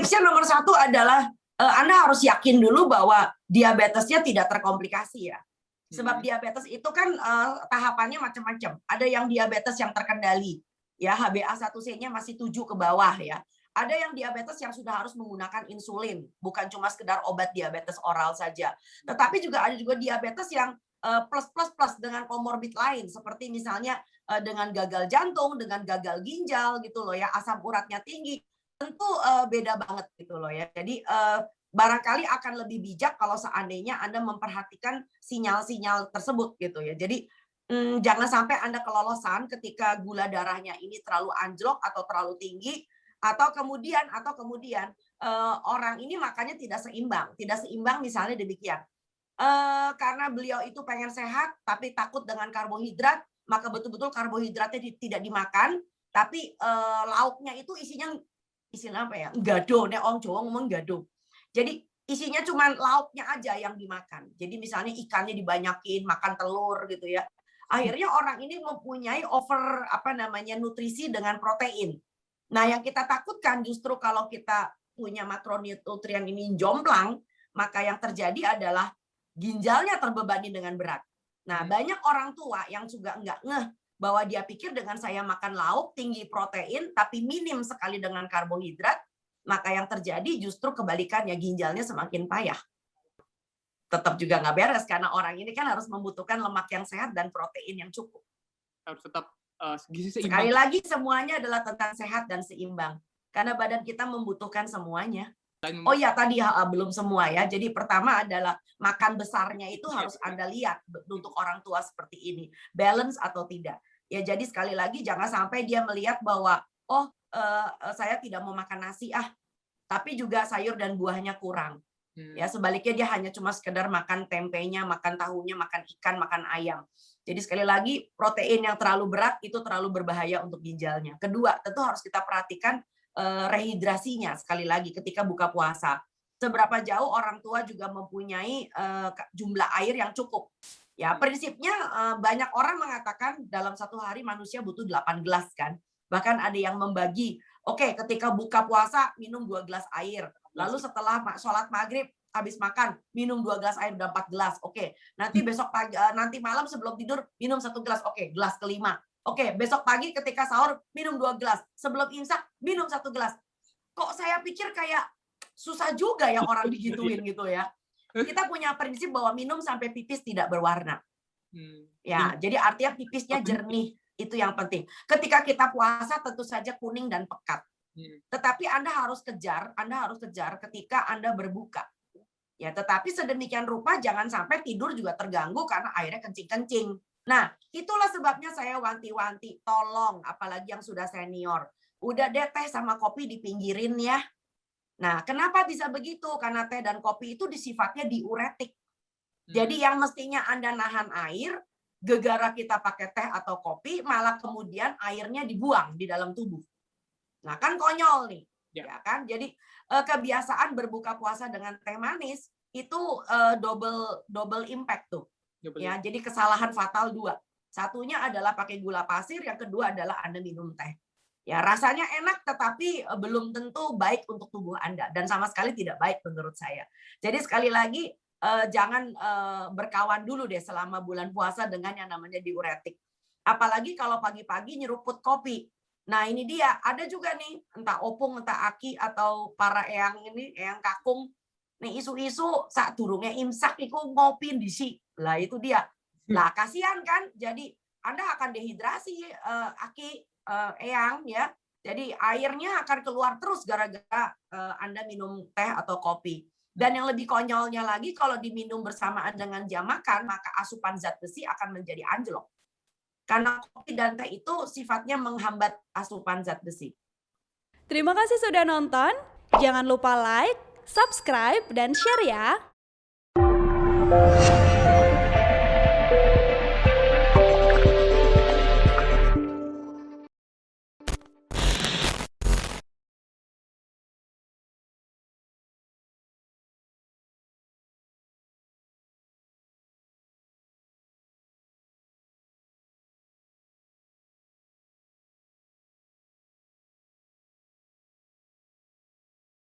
tipsnya nomor satu adalah Anda harus yakin dulu bahwa diabetesnya tidak terkomplikasi ya. Sebab diabetes itu kan tahapannya macam-macam. Ada yang diabetes yang terkendali, ya HbA1c-nya masih 7 ke bawah ya. Ada yang diabetes yang sudah harus menggunakan insulin, bukan cuma sekedar obat diabetes oral saja. Tetapi juga ada juga diabetes yang plus dengan komorbid lain, seperti misalnya dengan gagal jantung, dengan gagal ginjal gitu loh ya, asam uratnya tinggi. Tentu beda banget gitu loh ya. Jadi barangkali akan lebih bijak kalau seandainya Anda memperhatikan sinyal-sinyal tersebut gitu ya. Jadi jangan sampai Anda kelolosan ketika gula darahnya ini terlalu anjlok atau terlalu tinggi, atau kemudian orang ini makannya tidak seimbang misalnya demikian. Karena beliau itu pengen sehat tapi takut dengan karbohidrat, maka betul-betul karbohidratnya tidak dimakan, tapi lauknya itu isinya apa ya? Gado, nek orang Jawa ngomong gado. Jadi isinya cuma lauknya aja yang dimakan. Jadi misalnya ikannya dibanyakin, makan telur gitu ya. Akhirnya orang ini mempunyai over nutrisi dengan protein. Nah, yang kita takutkan justru kalau kita punya makronutrien ini jomplang, maka yang terjadi adalah ginjalnya terbebani dengan berat. Nah, banyak orang tua yang juga nggak ngeh bahwa dia pikir dengan saya makan lauk tinggi protein tapi minim sekali dengan karbohidrat, maka yang terjadi justru kebalikannya, ginjalnya semakin payah. Tetap juga nggak beres karena orang ini kan harus membutuhkan lemak yang sehat dan protein yang cukup. Harus tetap gizi seimbang. Sekali lagi semuanya adalah tentang sehat dan seimbang. Karena badan kita membutuhkan semuanya. Oh ya, tadi belum semua ya. Jadi pertama adalah makan besarnya itu harus Anda lihat untuk orang tua seperti ini. Balance atau tidak. Ya jadi sekali lagi jangan sampai dia melihat bahwa saya tidak mau makan nasi tapi juga sayur dan buahnya kurang. Ya sebaliknya dia hanya cuma sekedar makan tempenya, makan tahunya, makan ikan, makan ayam. Jadi sekali lagi protein yang terlalu berat itu terlalu berbahaya untuk ginjalnya. Kedua, tentu harus kita perhatikan rehidrasinya sekali lagi ketika buka puasa. Seberapa jauh orang tua juga mempunyai jumlah air yang cukup. Ya, prinsipnya banyak orang mengatakan dalam satu hari manusia butuh 8 gelas kan. Bahkan ada yang membagi, ketika buka puasa minum 2 gelas air. Lalu setelah sholat maghrib habis makan minum 2 gelas air udah 4 gelas. Nanti besok pagi nanti malam sebelum tidur minum 1 gelas. Gelas kelima. Besok pagi ketika sahur minum 2 gelas. Sebelum imsak minum 1 gelas. Kok saya pikir kayak susah juga ya orang digituin gitu ya. Kita punya prinsip bahwa minum sampai pipis tidak berwarna. Ya, jadi artinya pipisnya jernih. Itu yang penting. Ketika kita puasa tentu saja kuning dan pekat. Tetapi Anda harus kejar ketika Anda berbuka. Ya, tetapi sedemikian rupa jangan sampai tidur juga terganggu karena airnya kencing-kencing. Nah, itulah sebabnya saya wanti-wanti, tolong apalagi yang sudah senior. Udah deh teh sama kopi dipinggirin ya. Nah, kenapa bisa begitu? Karena teh dan kopi itu sifatnya diuretik. Jadi yang mestinya Anda nahan air, gegara kita pakai teh atau kopi, malah kemudian airnya dibuang di dalam tubuh. Nah, kan konyol nih. Ya kan? Jadi kebiasaan berbuka puasa dengan teh manis itu double impact tuh. Ya, jadi kesalahan fatal 2. Satunya adalah pakai gula pasir, yang kedua adalah Anda minum teh. Ya, rasanya enak tetapi belum tentu baik untuk tubuh Anda dan sama sekali tidak baik menurut saya. Jadi sekali lagi jangan berkawan dulu deh selama bulan puasa dengan yang namanya diuretik. Apalagi kalau pagi-pagi nyeruput kopi. Nah, ini dia, ada juga nih entah opung, entah aki atau para eyang kakung nih isu-isu saat durungnya imsak iku ngopi disi. Lah itu dia. Lah kasihan kan? Jadi Anda akan dehidrasi aki eyang ya. Jadi airnya akan keluar terus gara-gara Anda minum teh atau kopi. Dan yang lebih konyolnya lagi kalau diminum bersamaan dengan jam makan, maka asupan zat besi akan menjadi anjlok. Karena kopi dan teh itu sifatnya menghambat asupan zat besi. Terima kasih sudah nonton. Jangan lupa like, subscribe, dan share ya.